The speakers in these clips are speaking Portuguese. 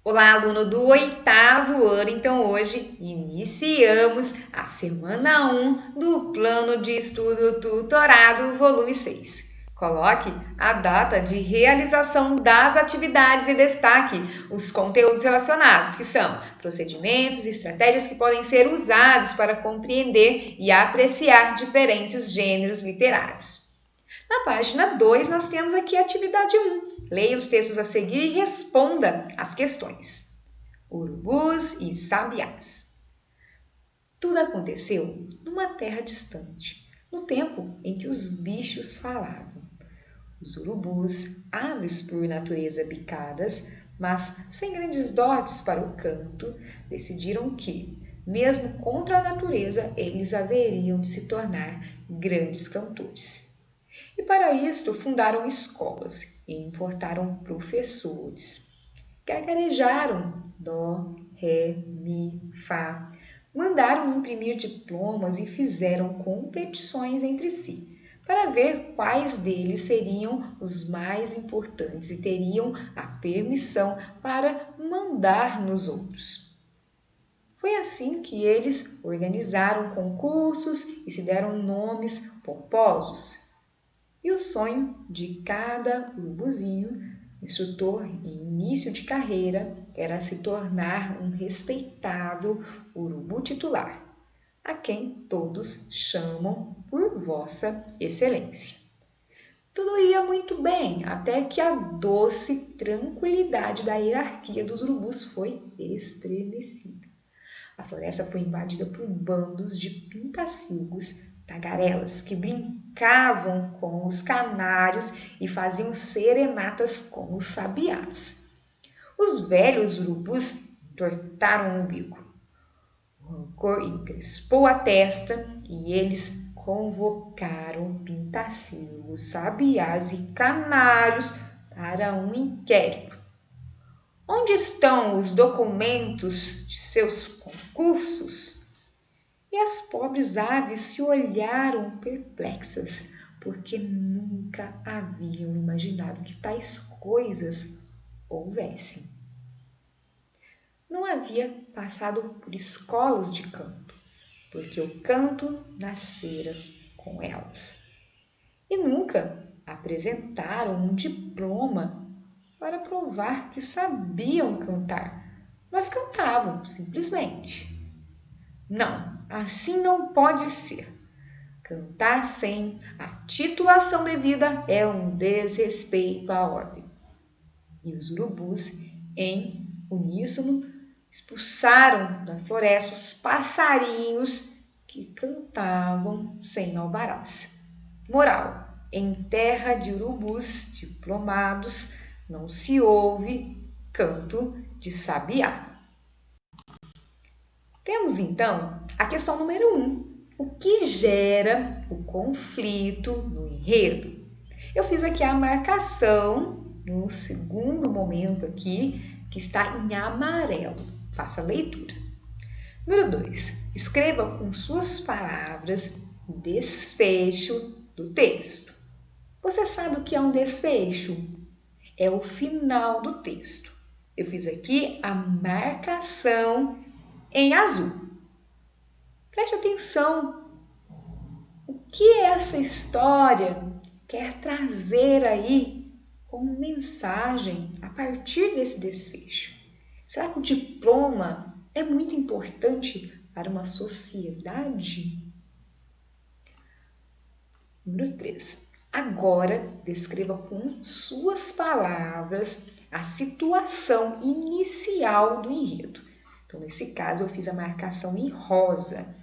Olá, aluno do oitavo ano. Então, hoje iniciamos a semana 1 do Plano de Estudo Tutorado, volume 6. Coloque a data de realização das atividades e destaque os conteúdos relacionados, que são procedimentos e estratégias que podem ser usados para compreender e apreciar diferentes gêneros literários. Na página 2, nós temos aqui a atividade 1. Leia os textos a seguir e responda as questões. Urubus e sabiás. Tudo aconteceu numa terra distante, no tempo em que os bichos falavam. Os urubus, aves por natureza bicadas, mas sem grandes dotes para o canto, decidiram que, mesmo contra a natureza, eles haveriam de se tornar grandes cantores. E para isto fundaram escolas e importaram professores. Gargarejaram dó, ré, mi, fá. Mandaram imprimir diplomas e fizeram competições entre si para ver quais deles seriam os mais importantes e teriam a permissão para mandar nos outros. Foi assim que eles organizaram concursos e se deram nomes pomposos. E o sonho de cada urubuzinho, instrutor em início de carreira, era se tornar um respeitável urubu titular, a quem todos chamam por Vossa Excelência. Tudo ia muito bem, até que a doce tranquilidade da hierarquia dos urubus foi estremecida. A floresta foi invadida por bandos de pintacilgos, tagarelas, que brincavam com os canários e faziam serenatas com os sabiás. Os velhos urubus tortaram o umbigo. O rancor encrespou a testa e eles convocaram pintacilgos, sabiás e canários para um inquérito. Onde estão os documentos de seus concursos? E as pobres aves se olharam perplexas, porque nunca haviam imaginado que tais coisas houvessem. Não havia passado por escolas de canto, porque o canto nascera com elas. E nunca apresentaram um diploma para provar que sabiam cantar, mas cantavam simplesmente. Não, assim não pode ser. Cantar sem a titulação devida é um desrespeito à ordem. E os urubus, em uníssono, expulsaram da floresta os passarinhos que cantavam sem alvarás. Moral: em terra de urubus diplomados, não se ouve canto de sabiá. Temos então a questão número 1. O que gera o conflito no enredo? Eu fiz aqui a marcação no segundo momento aqui, que está em amarelo. Faça a leitura. Número 2. Escreva com suas palavras o desfecho do texto. Você sabe o que é um desfecho? É o final do texto. Eu fiz aqui a marcação em azul. Preste atenção. O que essa história quer trazer aí como mensagem a partir desse desfecho? Será que o diploma é muito importante para uma sociedade? Número 3. Agora, descreva com suas palavras a situação inicial do enredo. Então, nesse caso, eu fiz a marcação em rosa.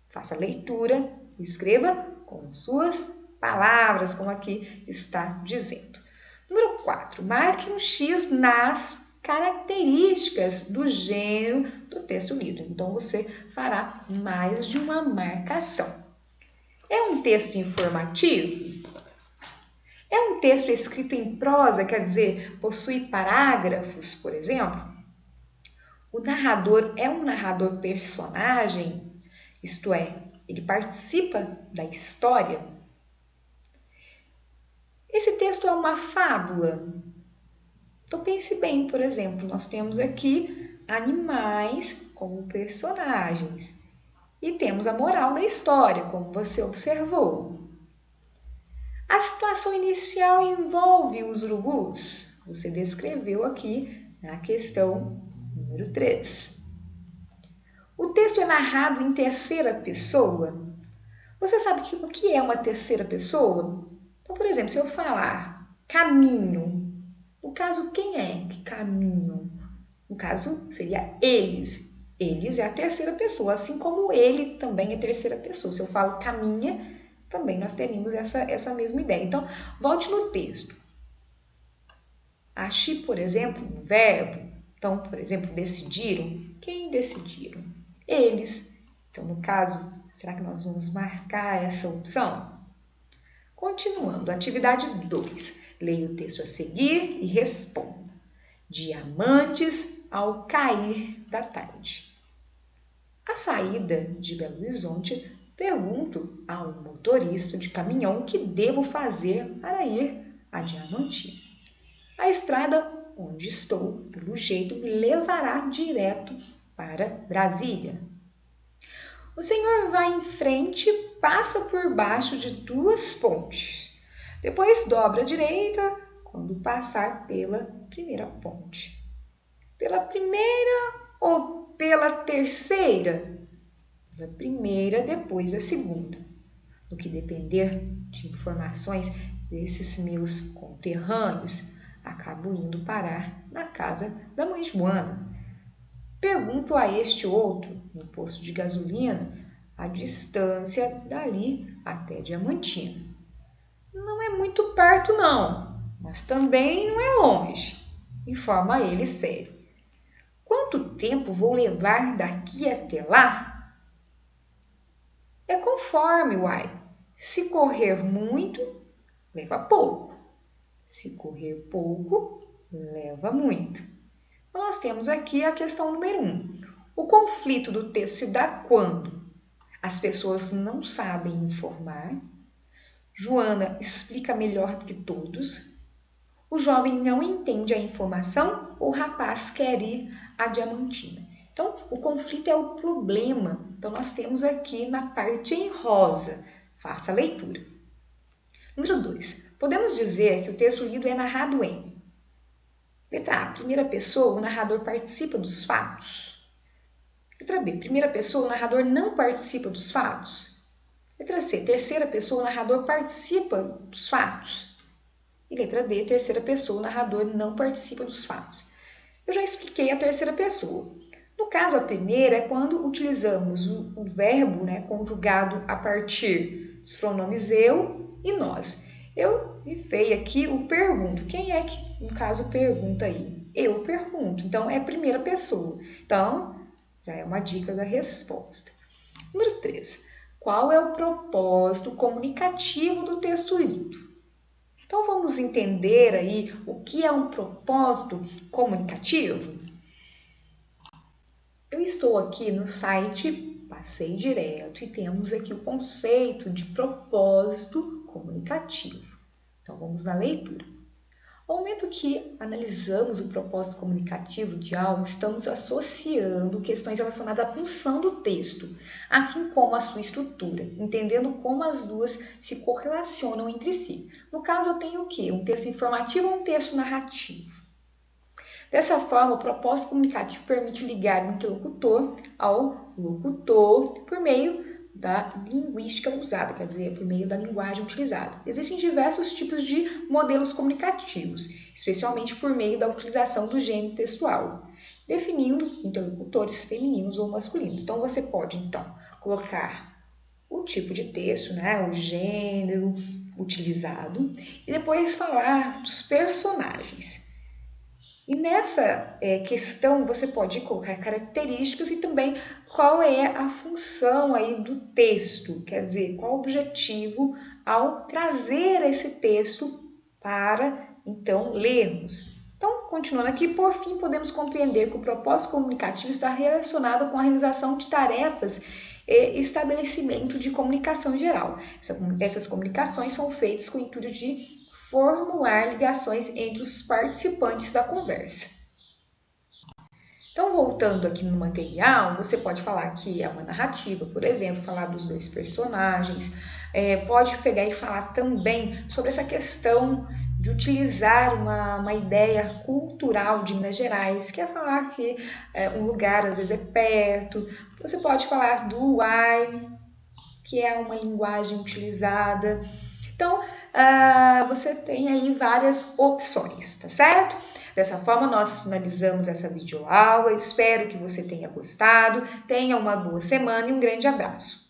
Faça a leitura e escreva com suas palavras, como aqui está dizendo. Número 4. Marque um X nas características do gênero do texto lido. Então, você fará mais de uma marcação. É um texto informativo? É um texto escrito em prosa, quer dizer, possui parágrafos, por exemplo? O narrador é um narrador personagem, isto é, ele participa da história? Esse texto é uma fábula? Então pense bem, por exemplo, nós temos aqui animais como personagens e temos a moral da história, como você observou. A situação inicial envolve os urubus. Você descreveu aqui na questão número 3. O texto é narrado em terceira pessoa. Você sabe o que é uma terceira pessoa? Então, por exemplo, se eu falar caminho, no caso, quem é que caminham? No caso, seria eles. Eles é a terceira pessoa, assim como ele também é terceira pessoa. Se eu falo caminha, também nós teríamos essa mesma ideia. Então, volte no texto. Achei, por exemplo, um verbo. Então, por exemplo, decidiram. Quem decidiram? Eles. Então, no caso, será que nós vamos marcar essa opção? Continuando, atividade 2. Leia o texto a seguir e responda. Diamantes ao cair da tarde. À saída de Belo Horizonte, pergunto a um motorista de caminhão o que devo fazer para ir a Diamantina. A estrada onde estou, pelo jeito, me levará direto para Brasília. O senhor vai em frente, passa por baixo de 2 pontes. Depois dobra à direita quando passar pela primeira ponte. Pela primeira ou pela terceira? Pela primeira, depois a segunda. No que depender de informações desses meus conterrâneos, acabo indo parar na casa da mãe Joana. Pergunto a este outro, no posto de gasolina, a distância dali até Diamantina. Não é muito perto não, mas também não é longe, informa ele sério. Quanto tempo vou levar daqui até lá? É conforme, uai. Se correr muito, leva pouco. Se correr pouco, leva muito. Então, nós temos aqui a questão número 1. O conflito do texto se dá quando as pessoas não sabem informar, Joana explica melhor do que todos, o jovem não entende a informação ou o rapaz quer ir a Diamantina. Então, o conflito é o problema. Então, nós temos aqui na parte em rosa. Faça a leitura. Número 2. Podemos dizer que o texto lido é narrado em letra A, primeira pessoa, o narrador participa dos fatos. Letra B, primeira pessoa, o narrador não participa dos fatos. Letra C, terceira pessoa, o narrador participa dos fatos. E letra D, terceira pessoa, o narrador não participa dos fatos. Eu já expliquei a terceira pessoa. No caso, a primeira é quando utilizamos o verbo, conjugado a partir dos pronomes eu e nós. Eu grifei aqui o pergunto. Quem é que, no caso, pergunta aí? Eu pergunto. Então, é a primeira pessoa. Então, já é uma dica da resposta. Número 3. Qual é o propósito comunicativo do texto lido? Então, vamos entender aí o que é um propósito comunicativo? Eu estou aqui no site Passei Direto e temos aqui o conceito de propósito comunicativo. Então, vamos na leitura. Ao momento que analisamos o propósito comunicativo de algo, estamos associando questões relacionadas à função do texto, assim como a sua estrutura, entendendo como as duas se correlacionam entre si. No caso, eu tenho o quê? Um texto informativo ou um texto narrativo? Dessa forma, o propósito comunicativo permite ligar o interlocutor ao locutor por meio da linguística usada, quer dizer, por meio da linguagem utilizada. Existem diversos tipos de modelos comunicativos, especialmente por meio da utilização do gênero textual, definindo interlocutores femininos ou masculinos. Então, você pode, colocar o tipo de texto, o gênero utilizado, e depois falar dos personagens. E nessa questão você pode colocar características e também qual é a função aí do texto, quer dizer, qual o objetivo ao trazer esse texto para, então, lermos. Então, continuando aqui, por fim, podemos compreender que o propósito comunicativo está relacionado com a realização de tarefas e estabelecimento de comunicação geral. Essas comunicações são feitas com o intuito de formular ligações entre os participantes da conversa. Então, voltando aqui no material, você pode falar que é uma narrativa, por exemplo, falar dos dois personagens, pode pegar e falar também sobre essa questão de utilizar uma ideia cultural de Minas Gerais, que é falar que um lugar às vezes é perto. Você pode falar do uai, que é uma linguagem utilizada. Então, você tem aí várias opções, tá certo? Dessa forma, nós finalizamos essa videoaula. Espero que você tenha gostado. Tenha uma boa semana e um grande abraço.